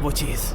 वो चीज।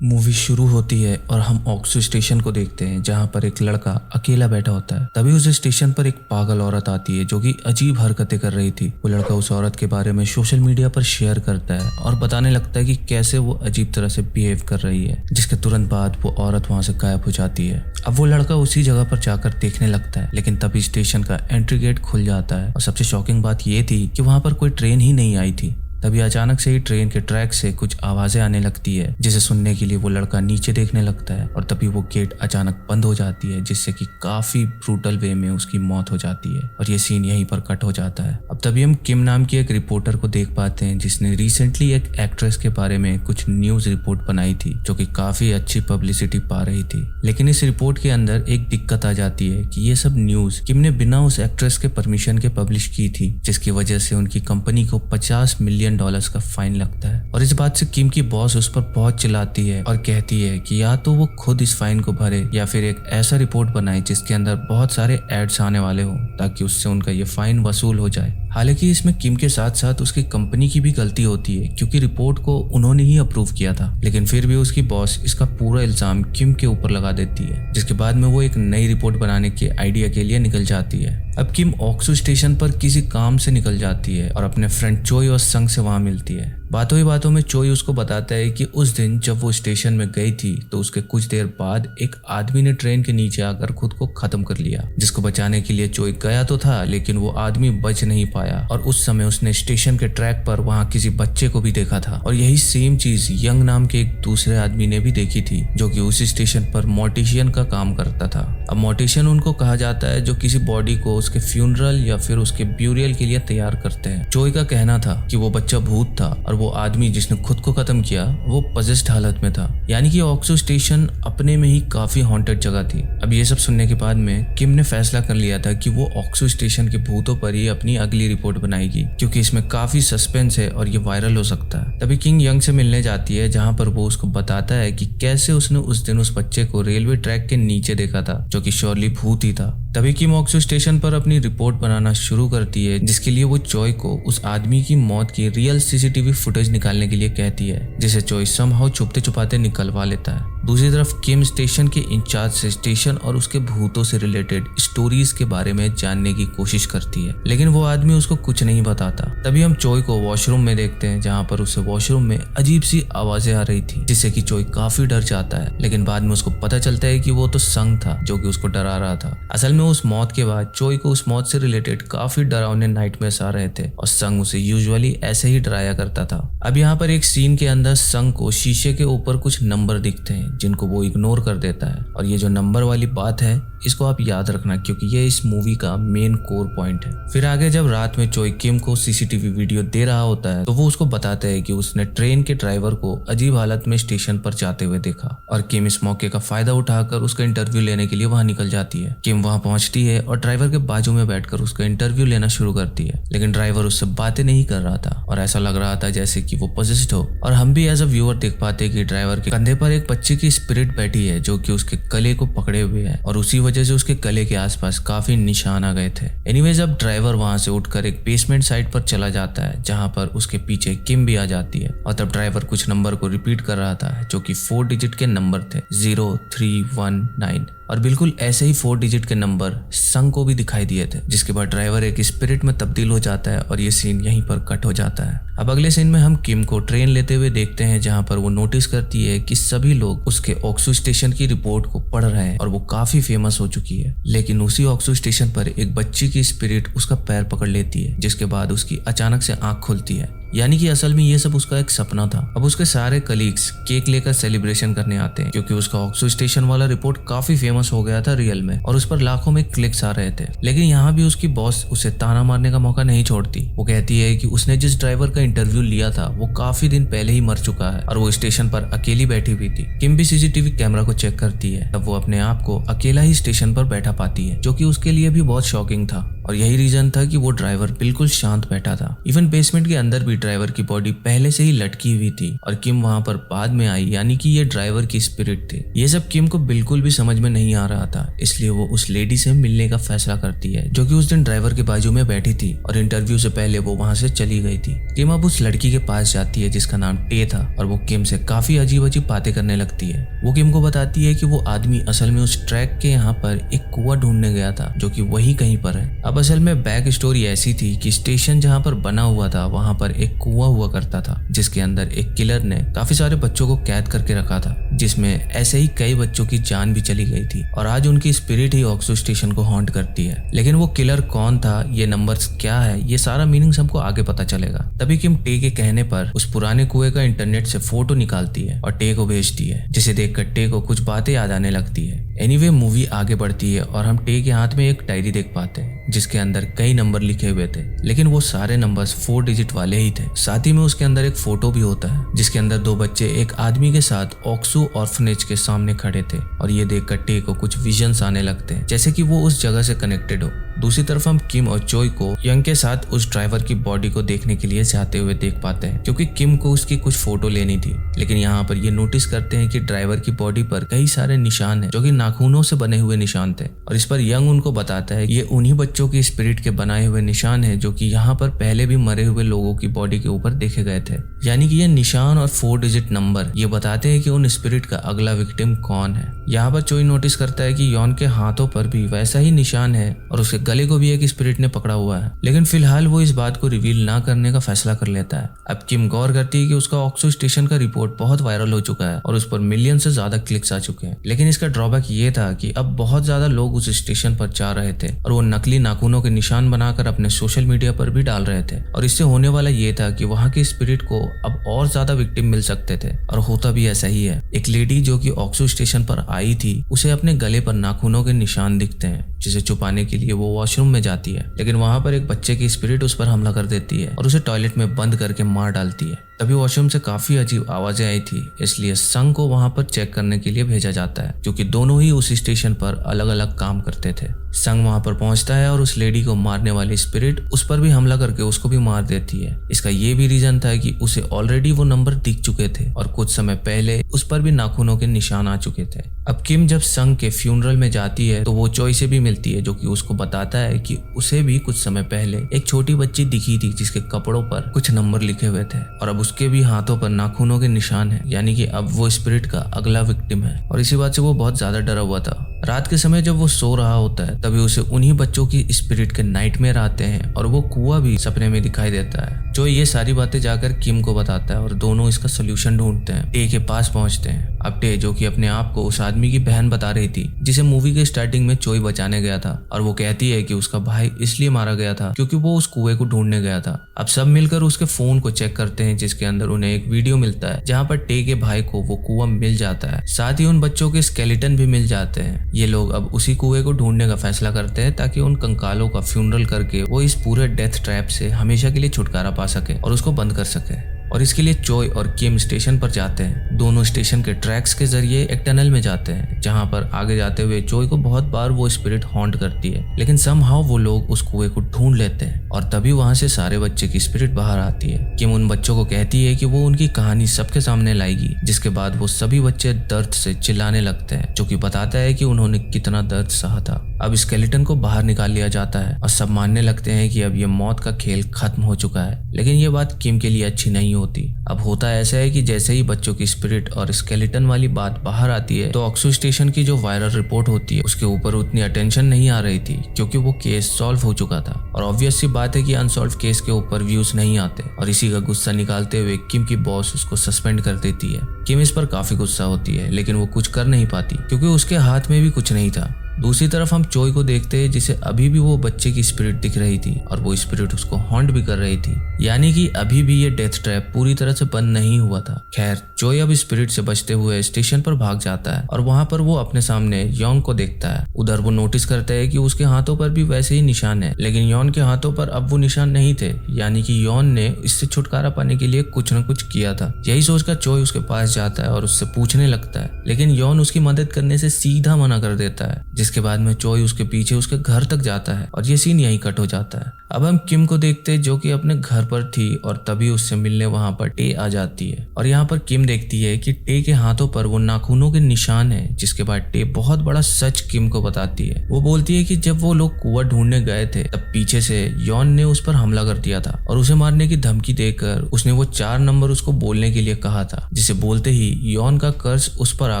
मूवी शुरू होती है और हम ऑक्सो स्टेशन को देखते हैं जहां पर एक लड़का अकेला बैठा होता है। तभी उस स्टेशन पर एक पागल औरत आती है जो कि अजीब हरकतें कर रही थी। वो लड़का उस औरत के बारे में सोशल मीडिया पर शेयर करता है और बताने लगता है कि कैसे वो अजीब तरह से बिहेव कर रही है, जिसके तुरंत बाद वो औरत वहां से गायब हो जाती है। अब वो लड़का उसी जगह पर जाकर देखने लगता है, लेकिन तभी स्टेशन का एंट्री गेट खुल जाता है और सबसे शॉकिंग बात ये थी कि वहां पर कोई ट्रेन ही नहीं आई थी। तभी अचानक से ही ट्रेन के ट्रैक से कुछ आवाजें आने लगती है, जिसे सुनने के लिए वो लड़का नीचे देखने लगता है और तभी वो गेट अचानक बंद हो जाती है, जिससे कि काफी ब्रूटल वे में उसकी मौत हो जाती है और ये सीन यहीं पर कट हो जाता है। अब तभी हम किम नाम की एक रिपोर्टर को देख पाते हैं जिसने रिसेंटली एक एक्ट्रेस के बारे में कुछ न्यूज रिपोर्ट बनाई थी जो कि काफी अच्छी पब्लिसिटी पा रही थी। लेकिन इस रिपोर्ट के अंदर एक दिक्कत आ जाती है कि ये सब न्यूज किम ने बिना उस एक्ट्रेस के परमिशन के पब्लिश की थी, जिसकी वजह से उनकी कंपनी को $50 मिलियन का फाइन लगता है। और इस बात से किम की बॉस उस पर बहुत चिल्लाती है और कहती है कि या तो वो खुद इस फाइन को भरे या फिर एक ऐसा रिपोर्ट बनाए जिसके अंदर बहुत सारे एड्स आने वाले हो ताकि उससे उनका ये फाइन वसूल हो जाए। हालांकि इसमें किम के साथ साथ उसकी कंपनी की भी गलती होती है क्योंकि रिपोर्ट को उन्होंने ही अप्रूव किया था, लेकिन फिर भी उसकी बॉस इसका पूरा इल्जाम किम के ऊपर लगा देती है, जिसके बाद में वो एक नई रिपोर्ट बनाने के आइडिया के लिए निकल जाती है। अब किम ऑक्सो स्टेशन पर किसी काम से निकल जाती है और अपने फ्रेंड चोई और संग से वहां मिलती है। बातों ही बातों में चोई उसको बताता है कि उस दिन जब वो स्टेशन में गई थी तो उसके कुछ देर बाद एक आदमी ने ट्रेन के नीचे आकर खुद को खत्म कर लिया, जिसको बचाने के लिए चोई गया तो था लेकिन वो आदमी बच नहीं पाया और उस समय उसने स्टेशन के ट्रैक पर वहां किसी बच्चे को भी देखा था। और यही सेम चीज यंग नाम के एक दूसरे आदमी ने भी देखी थी जो कि उसी स्टेशन पर मोर्टिशियन का काम करता था। अब मोर्टिशियन उनको कहा जाता है जो किसी बॉडी को उसके फ्यूनरल या फिर उसके ब्यूरियल के लिए तैयार करते हैं। चोई का कहना था कि वो बच्चा भूत था और वो आदमी जिसने खुद को खत्म किया वो पजेस्ड हालत में था, यानी कि ऑक्सो स्टेशन अपने में ही काफी हॉन्टेड जगह थी। अब ये सब सुनने के बाद में किम ने फैसला कर लिया था कि वो ऑक्सो स्टेशन के भूतों पर ही अपनी अगली रिपोर्ट बनाएगी क्योंकि इसमें काफी सस्पेंस है और ये वायरल हो सकता है। तभी किंग यंग से मिलने जाती है जहां पर वो उसको बताता है कि कैसे उसने उस दिन उस बच्चे को रेलवे ट्रैक के नीचे देखा था जो कि श्योरली भूत ही था। तभी किम ऑक्सो स्टेशन पर अपनी रिपोर्ट बनाना शुरू करती है जिसके लिए वो चोई को उस आदमी की मौत की रियल सीसीटीवी फुटेज निकालने के लिए कहती है, जिसे चोई समहाउ छुपते छुपाते निकलवा लेता है। दूसरी तरफ किम स्टेशन के इंचार्ज से स्टेशन और उसके भूतों से रिलेटेड स्टोरीज के बारे में जानने की कोशिश करती है, लेकिन वो आदमी उसको कुछ नहीं बताता। तभी हम चोई को वॉशरूम में देखते हैं जहां पर उसे वॉशरूम में अजीब सी आवाजें आ रही थी जिससे कि चोई काफी डर जाता है, लेकिन बाद में उसको पता चलता है कि वो तो संग था जो कि उसको डरा रहा था। असल में उस मौत के बाद चोई को उस मौत से रिलेटेड काफी डरावने नाइटमेयर्स आ रहे थे और संग उसे यूजुअली ऐसे ही डराया करता था। अब यहाँ पर एक सीन के अंदर संग को शीशे के ऊपर कुछ नंबर दिखते हैं जिनको वो इग्नोर कर देता है और ये जो नंबर वाली बात है इसको आप याद रखना क्योंकि ये इस मूवी का मेन कोर पॉइंट है। फिर आगे जब रात में चोई किम को सीसीटीवी वीडियो दे रहा होता है तो वो उसको बताता है कि उसने ट्रेन के ड्राइवर को अजीब हालत में स्टेशन पर जाते हुए देखा और किम इस मौके का फायदा उठाकर उसका इंटरव्यू लेने के लिए वहां निकल जाती है। किम वहां पहुंचती है और ड्राइवर के बाजू में बैठकर उसका इंटरव्यू लेना शुरू करती है, लेकिन ड्राइवर उससे बातें नहीं कर रहा था और ऐसा लग रहा था जैसे कि वो पोजेस्ड हो। और हम भी एज अ व्यूअर देख पाते कि ड्राइवर के कंधे पर एक बच्चे की स्पिरिट बैठी है जो कि उसके गले को पकड़े हुए है और उसी वजह से उसके गले के आसपास काफी निशान आ गए थे। एनीवेज अब ड्राइवर वहां से उठकर एक बेसमेंट साइड पर चला जाता है जहां पर उसके पीछे किम भी आ जाती है और तब ड्राइवर कुछ नंबर को रिपीट कर रहा था जो कि 4 डिजिट के नंबर थे 0319 और बिल्कुल ऐसे ही 4 डिजिट के नंबर संग को भी दिखाई दिए थे, जिसके बाद ड्राइवर एक स्पिरिट में तब्दील हो जाता है और ये सीन यहीं पर कट हो जाता है। अब अगले सीन में हम किम को ट्रेन लेते हुए देखते हैं जहां पर वो नोटिस करती है कि सभी लोग उसके ऑक्सो स्टेशन की रिपोर्ट को पढ़ रहे हैं और वो काफी फेमस हो चुकी है, लेकिन उसी ऑक्सो स्टेशन पर एक बच्ची की स्पिरिट उसका पैर पकड़ लेती है जिसके बाद उसकी अचानक से आंख खुलती है, यानी कि असल में ये सब उसका एक सपना था। अब उसके सारे कलीग्स केक लेकर सेलिब्रेशन करने आते हैं क्योंकि उसका ऑक्सो स्टेशन वाला रिपोर्ट काफी फेमस हो गया था रियल में और उस पर लाखों में क्लिक्स आ रहे थे। लेकिन यहाँ भी उसकी बॉस उसे ताना मारने का मौका नहीं छोड़ती। वो कहती है कि उसने जिस ड्राइवर का इंटरव्यू लिया था वो काफी दिन पहले ही मर चुका है और वो स्टेशन पर अकेली बैठी हुई थी। किम भी सीसीटीवी कैमरा को चेक करती है, तब वो अपने आप को अकेला ही स्टेशन पर बैठा पाती है जो कि उसके लिए भी बहुत शॉकिंग था। और यही रीजन था कि वो ड्राइवर बिल्कुल शांत बैठा था। इवन बेसमेंट के अंदर भी ड्राइवर की बॉडी पहले से ही लटकी हुई थी और किम वहां पर बाद में आई, यानी कि ये ड्राइवर की स्पिरिट थे। ये सब किम को बिल्कुल भी समझ में नहीं आ रहा था, इसलिए वो उस लेडी से मिलने का फैसला करती है जो कि उस दिन ड्राइवर के बाजू में बैठी थी और इंटरव्यू से पहले वो वहां से चली गई थी। किम अब उस लड़की के पास जाती है जिसका नाम टे था और वो किम से काफी अजीब अजीब बातें करने लगती है। वो किम को बताती है कि वो आदमी असल में उस ट्रैक के यहाँ पर एक कुआं ढूंढने गया था जो कि वही कहीं पर है। अब असल में बैक स्टोरी ऐसी थी कि स्टेशन जहाँ पर बना हुआ था वहां पर एक कुआं हुआ करता था जिसके अंदर एक किलर ने काफी सारे बच्चों को कैद करके रखा था, जिसमें ऐसे ही कई बच्चों की जान भी चली गई थी और आज उनकी स्पिरिट ही ऑक्सो स्टेशन को हॉन्ट करती है। लेकिन वो किलर कौन था, ये नंबर्स क्या है, ये सारा मीनिंग हमको आगे पता चलेगा। तभी किम टे के कहने पर उस पुराने कुएं का इंटरनेट से फोटो निकालती है और टे को भेजती है, जिसे देखकर टे को कुछ बातें याद आने लगती है। एनीवे मूवी आगे बढ़ती है और हम टे के हाथ में एक डायरी देख पाते हैं जिसके अंदर कई नंबर लिखे हुए थे, लेकिन वो सारे नंबर्स 4 डिजिट वाले ही थे। साथ ही में उसके अंदर एक फोटो भी होता है जिसके अंदर 2 बच्चे एक आदमी के साथ ऑक्सो ऑर्फनेज के सामने खड़े थे और ये देखकर टे को कुछ विजन्स आने लगते हैं जैसे कि वो उस जगह से कनेक्टेड हो। दूसरी तरफ हम किम और चोई को यंग के साथ उस ड्राइवर की बॉडी को देखने के लिए जाते हुए देख पाते हैं क्योंकि किम को उसकी कुछ फोटो लेनी थी। लेकिन यहाँ पर ये नोटिस करते हैं कि ड्राइवर की बॉडी पर कई सारे निशान हैं जो कि नाखूनों से बने हुए निशान थे और इस पर यंग उनको बताता है ये उन्हीं बच्चों की स्पिरिट के बनाए हुए निशान है जो कि यहाँ पर पहले भी मरे हुए लोगों की बॉडी के ऊपर देखे गए थे। यानी कि ये निशान और 4 डिजिट नंबर ये बताते हैं कि उन स्पिरिट का अगला विक्टिम कौन है। यहाँ पर चोई नोटिस करता है कि यॉन के हाथों पर भी वैसा ही निशान है और उसके गले को भी एक स्पिरिट ने पकड़ा हुआ है, लेकिन फिलहाल वो इस बात को रिवील ना करने का फैसला कर लेता है। अब किम गौर करती है कि उसका ऑक्सो स्टेशन का रिपोर्ट बहुत वायरल हो चुका है और उस पर मिलियन से ज्यादा क्लिक्स आ चुके हैं, लेकिन इसका ड्रॉबैक ये था कि अब बहुत ज्यादा लोग उस स्टेशन पर जा रहे थे और वो नकली नाखूनों के निशान बनाकर अपने सोशल मीडिया पर भी डाल रहे थे और इससे होने वाला ये था कि वहाँ के स्पिरिट को अब और ज्यादा विक्टिम मिल सकते थे और होता भी ऐसा ही है। एक लेडी जो कि ऑक्सो स्टेशन पर आई थी उसे अपने गले पर नाखूनों के निशान दिखते हैं जिसे छुपाने के लिए वो वॉशरूम में जाती है, लेकिन वहां पर एक बच्चे की स्पिरिट उस पर हमला कर देती है और उसे टॉयलेट में बंद करके मार डालती है। तभी वॉशरूम से काफी अजीब आवाजें आई थी, इसलिए संग को वहां पर चेक करने के लिए भेजा जाता है क्योंकि दोनों ही उस स्टेशन पर अलग अलग काम करते थे। संग वहां पर पहुंचता है और उस लेडी को मारने वाली स्पिरिट उस पर भी हमला करके उसको भी मार देती है। इसका ये भी रीजन था कि उसे ऑलरेडी वो नंबर दिख चुके थे और कुछ समय पहले उस पर भी नाखूनों के निशान आ चुके थे। अब किम जब संग के फ्यूनरल में जाती है तो वो चोई से भी मिलती है जो कि उसको बताता है कि उसे भी कुछ समय पहले एक छोटी बच्ची दिखी थी जिसके कपड़ों पर कुछ नंबर लिखे हुए थे और अब उसके भी हाथों पर नाखूनों के निशान है, यानी कि अब वो स्पिरिट का अगला विक्टिम है और इसी बात से वो बहुत ज्यादा डरा हुआ था। रात के समय जब वो सो रहा होता है तभी उसे उन्हीं बच्चों की स्पिरिट के नाइटमेयर आते हैं और वो कुआं भी सपने में दिखाई देता है। जो ये सारी बातें जाकर किम को बताता है और दोनों इसका सोल्यूशन ढूंढते हैं। टे के पास पहुंचते हैं। अब टे जो कि अपने आप को उस आदमी की बहन बता रही थी जिसे मूवी के स्टार्टिंग में चोई बचाने गया था और वो कहती है कि उसका भाई इसलिए मारा गया था क्योंकि वो उस कुएं को ढूंढने गया था। अब सब मिलकर उसके फोन को चेक करते हैं जिसके अंदर उन्हें एक वीडियो मिलता है जहाँ पर टे के भाई को वो कुआं मिल जाता है, साथ ही उन बच्चों के स्केलेटन भी मिल जाते हैं। ये लोग अब उसी कुएं को ढूंढने का फैसला करते हैं ताकि उन कंकालों का फ्यूनरल करके वो इस पूरे डेथ ट्रैप से हमेशा के लिए छुटकारा पा सके और उसको बंद कर सके। और इसके लिए चोई और किम स्टेशन पर जाते हैं। दोनों स्टेशन के ट्रैक्स के जरिए एक टनल में जाते हैं जहां पर आगे जाते हुए चोई को बहुत बार वो स्पिरिट हॉन्ट करती है, लेकिन समहाउ वो लोग उस कुएं को ढूंढ लेते हैं और तभी वहां से सारे बच्चे की स्पिरिट बाहर आती है। किम उन बच्चों को कहती है कि वो उनकी कहानी सबके सामने लाएगी, जिसके बाद वो सभी बच्चे दर्द से चिल्लाने लगते हैं जो कि बताता है कि उन्होंने कितना दर्द सहा था। अब स्केलेटन को बाहर निकाल लिया जाता है और सब मानने लगते हैं कि अब ये मौत का खेल खत्म हो चुका है, लेकिन ये बात किम के लिए अच्छी नहीं होती। अब होता ऐसा है कि जैसे ही बच्चों की स्पिरिट और स्केलेटन वाली बात बाहर आती है तो ऑक्सो स्टेशन की जो वायरल रिपोर्ट होती है उसके ऊपर उतनी अटेंशन नहीं आ रही थी क्योंकि वो केस सॉल्व हो चुका था और ऑब्वियस सी बात है कि अनसॉल्व केस के ऊपर व्यूज नहीं आते और इसी का गुस्सा निकालते हुए किम की बॉस उसको सस्पेंड कर देती है। किम इस पर काफी गुस्सा होती है लेकिन वो कुछ कर नहीं पाती क्योंकि उसके हाथ में भी कुछ नहीं था। दूसरी तरफ हम चोई को देखते हैं जिसे अभी भी वो बच्चे की स्पिरिट दिख रही थी और वो स्पिरिट उसको हॉन्ट भी कर रही थी, यानी कि अभी भी ये डेथ ट्रैप पूरी तरह से बंद नहीं हुआ था। खैर चोई अब स्पिरिट से बचते हुए स्टेशन पर भाग जाता है और वहां पर वो अपने सामने योंग को देखता है। उधर वो नोटिस करता है कि उसके हाथों पर भी वैसे ही निशान है, लेकिन योन के हाथों पर अब वो निशान नहीं थे, यानी कि योन ने इससे छुटकारा पाने के लिए कुछ न कुछ किया था। यही सोचकर चोई उसके पास जाता है और उससे पूछने लगता है, लेकिन योन उसकी मदद करने से सीधा मना कर देता है, जिसके बाद में चोई उसके पीछे उसके घर तक जाता है और ये सीन यहीं कट हो जाता है। अब हम किम को देखते हैं जो कि अपने घर पर थी और तभी उससे मिलने वहां पर टे आ जाती है और यहाँ पर किम देखती है कि टे के हाथों पर वो नाखूनों के निशान है। जिसके बाद टे बहुत बड़ा सच किम को बताती है। वो बोलती है कि जब वो लोग कुआं ढूंढने गए थे तब पीछे से यॉन ने उस पर हमला कर दिया था और उसे मारने की धमकी देकर उसने वो 4 नंबर उसको बोलने के लिए कहा था, जिसे बोलते ही यॉन का कर्ज उस पर आ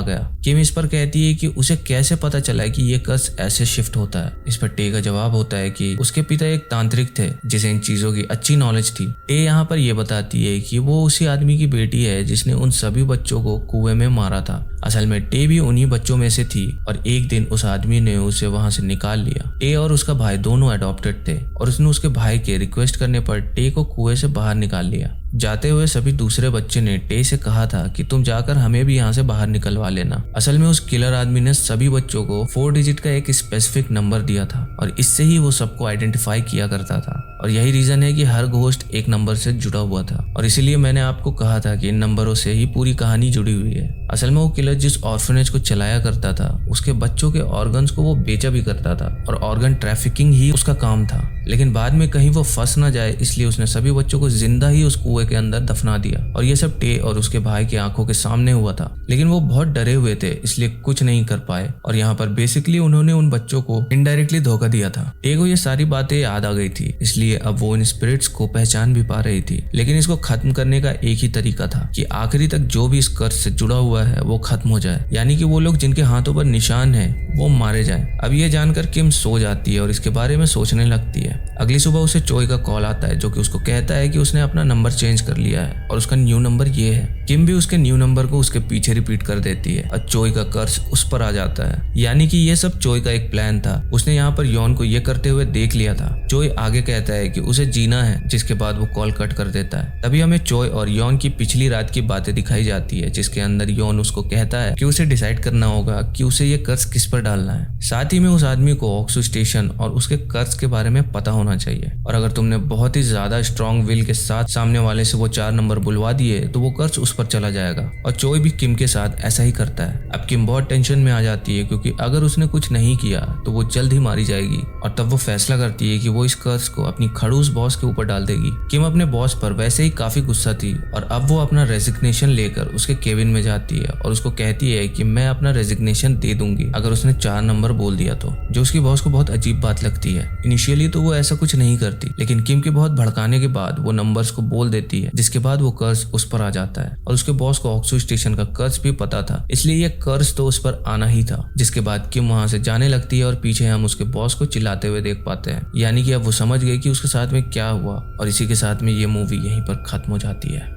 गया। किम इस पर कहती है कि उसे कैसे पता चला कि ये कर्ज ऐसे शिफ्ट होता है। इस पर टे का जवाब होता है कि उसके पिता एक तांत्रिक थे जिसे इन चीजों की अच्छी नॉलेज थी। टे यहाँ पर यह बताती है कि वो उसी आदमी की बेटी है जिसने उन सभी बच्चों को कुएं में मारा था। असल में टे भी उन्हीं बच्चों में से थी और एक दिन उस आदमी ने उसे वहां से निकाल लिया। टे और उसका भाई दोनों अडॉप्टेड थे और उसने उसके भाई के रिक्वेस्ट करने पर टे को कुएं से बाहर निकाल लिया। जाते हुए सभी दूसरे बच्चे ने टे से कहा था कि तुम जाकर हमें भी यहाँ से बाहर निकलवा लेना। असल में उस किलर आदमी ने सभी बच्चों को 4 डिजिट का एक स्पेसिफिक नंबर दिया था और इससे ही वो सबको आइडेंटिफाई किया करता था और यही रीजन है कि हर घोस्ट एक नंबर से जुड़ा हुआ था और इसीलिए मैंने आपको कहा था कि इन नंबरों से ही पूरी कहानी जुड़ी हुई है। असल में वो किलर जिस ऑर्फनेज को चलाया करता था उसके बच्चों के ऑर्गन्स को वो बेचा भी करता था और ऑर्गन ट्रैफिकिंग ही उसका काम था। लेकिन बाद में कहीं वो फंस ना जाए इसलिए उसने सभी बच्चों को जिंदा ही उस कुएं के अंदर दफना दिया और ये सब टे और उसके भाई की आंखों के सामने हुआ था। लेकिन वो बहुत डरे हुए थे इसलिए कुछ नहीं कर पाए और यहाँ पर बेसिकली उन्होंने उन बच्चों को इनडायरेक्टली धोखा दिया था। टे को ये सारी बातें याद आ गई थी इसलिए अब वो इन स्पिरिट्स को पहचान भी पा रही थी। लेकिन इसको खत्म करने का एक ही तरीका था कि आखिरी तक जो भी इस कर्ज से जुड़ा हुआ है वो खत्म हो जाए, यानी कि वो लोग जिनके हाथों पर निशान है वो मारे जाएं। अब ये जानकर किम सो जाती है और इसके बारे में सोचने लगती है। अगली सुबह उसे चोई का कॉल आता है जो कि उसको कहता है कि उसने अपना नंबर चेंज कर लिया है और उसका न्यू नंबर ये है। किम भी उसके न्यू नंबर को उसके पीछे रिपीट कर देती है और चोई का कर्ज उस पर आ जाता है, यानी कि ये सब चोई का एक प्लान था। उसने यहाँ पर यॉन को ये करते हुए देख लिया था। चोई आगे कहता है कि उसे जीना है, जिसके बाद वो कॉल कट कर देता है। तभी हमें चोई और यॉन की पिछली रात की बातें दिखाई जाती है जिसके अंदर यॉन उसको कहता है कि उसे डिसाइड करना होगा कि उसे ये कर्ज किस पर डालना है। साथ ही में उस आदमी को ऑक्सो स्टेशन और उसके कर्ज के बारे में पता होना चाहिए और अगर तुमने बहुत ही ज्यादा स्ट्रॉन्ग विल के साथ सामने वाले से वो 4 नंबर बुलवा दिए तो वो कर्ज उस पर चला जाएगा। और चोई भी किम के साथ ऐसा ही करता है। अब किम बहुत टेंशन में आ जाती है क्योंकि अगर उसने कुछ नहीं किया तो वो जल्द ही मारी जाएगी और तब वो फैसला करती है कि वो इस कर्ज को अपनी खड़ूस बॉस के ऊपर डाल देगी। किम अपने बॉस पर वैसे ही काफी गुस्सा थी और अब वो अपना रेजिग्नेशन लेकर उसके केबिन में जाती है और उसको कहती है कि मैं अपना रेजिग्नेशन दे दूंगी अगर उसने 4 नंबर बोल दिया तो, जो उसकी बॉस को बहुत अजीब बात लगती है। इनिशियली तो वो ऐसा कुछ नहीं करती लेकिन किम के बहुत भड़काने के बाद वो नंबर्स को बोल देती है, जिसके बाद वो कर्ज उस पर आ जाता है और उसके बॉस को ऑक्सो स्टेशन का कर्ज भी पता था इसलिए ये कर्ज तो उस पर आना ही था। जिसके बाद किम वहां से जाने लगती है और पीछे हम उसके बॉस को चिल्लाते हुए देख पाते हैं, यानी कि अब वो समझ गई कि उसके साथ में क्या हुआ और इसी के साथ में ये मूवी यहीं पर खत्म हो जाती है।